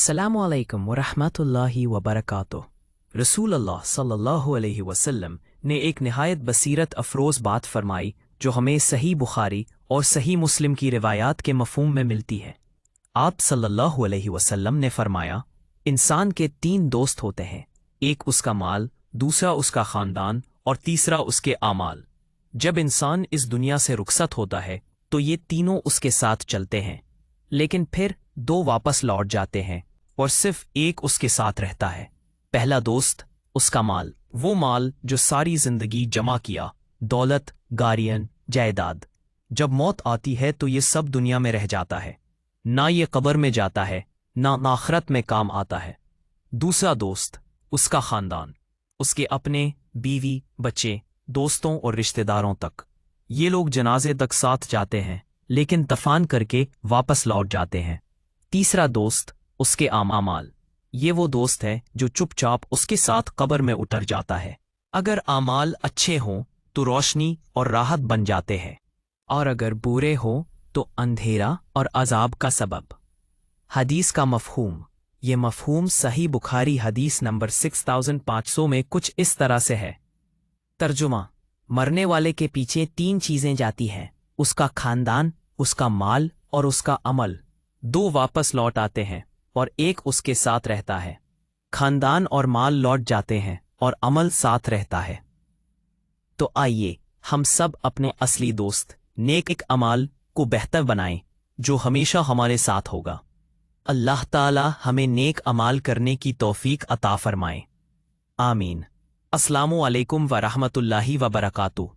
अस्सलामु अलैकुम वरहमतुल्लाहि वबरकातुह। रसूल अल्लाह सल्लल्लाहु अलैहि वसल्लम ने एक निहायत बसीरत अफरोज़ बात फरमाई जो हमें सही बुखारी और सही मुस्लिम की रिवायात के मफ़हूम में मिलती है। आप सल्लल्लाहु अलैहि वसल्लम ने फरमाया, इंसान के तीन दोस्त होते हैं, एक उसका माल, दूसरा उसका ख़ानदान और तीसरा उसके आमाल। जब इंसान इस दुनिया से रुखसत होता है तो ये तीनों उसके साथ चलते हैं, लेकिन फिर दो वापस लौट जाते हैं और सिर्फ एक उसके साथ रहता है। पहला दोस्त उसका माल, वो माल जो सारी जिंदगी जमा किया, दौलत, गाड़ियाँ, जायदाद। जब मौत आती है तो ये सब दुनिया में रह जाता है, ना ये कब्र में जाता है ना आखिरत में काम आता है। दूसरा दोस्त उसका खानदान, उसके अपने, बीवी, बच्चे, दोस्तों और रिश्तेदारों तक। ये लोग जनाजे तक साथ जाते हैं लेकिन दफन करके वापस लौट जाते हैं। तीसरा दोस्त उसके आमाल, ये वो दोस्त है जो चुपचाप उसके साथ कब्र में उतर जाता है। अगर आमाल अच्छे हों तो रोशनी और राहत बन जाते हैं, और अगर बुरे हों तो अंधेरा और अजाब का सबब। हदीस का मफहूम, ये मफहूम सही बुखारी हदीस नंबर 6500 में कुछ इस तरह से है। तर्जुमा, मरने वाले के पीछे तीन चीज़ें जाती हैं, उसका खानदान, उसका माल और उसका अमल। दो वापस लौट आते हैं और एक उसके साथ रहता है। खानदान और माल लौट जाते हैं और अमल साथ रहता है। तो आइए हम सब अपने असली दोस्त नेक अमाल को बेहतर बनाएं जो हमेशा हमारे साथ होगा। अल्लाह ताला हमें नेक अमाल करने की तौफीक अता फरमाए। आमीन। अस्सलामु अलैकुम व रहमतुल्लाहि व बरकातुहू।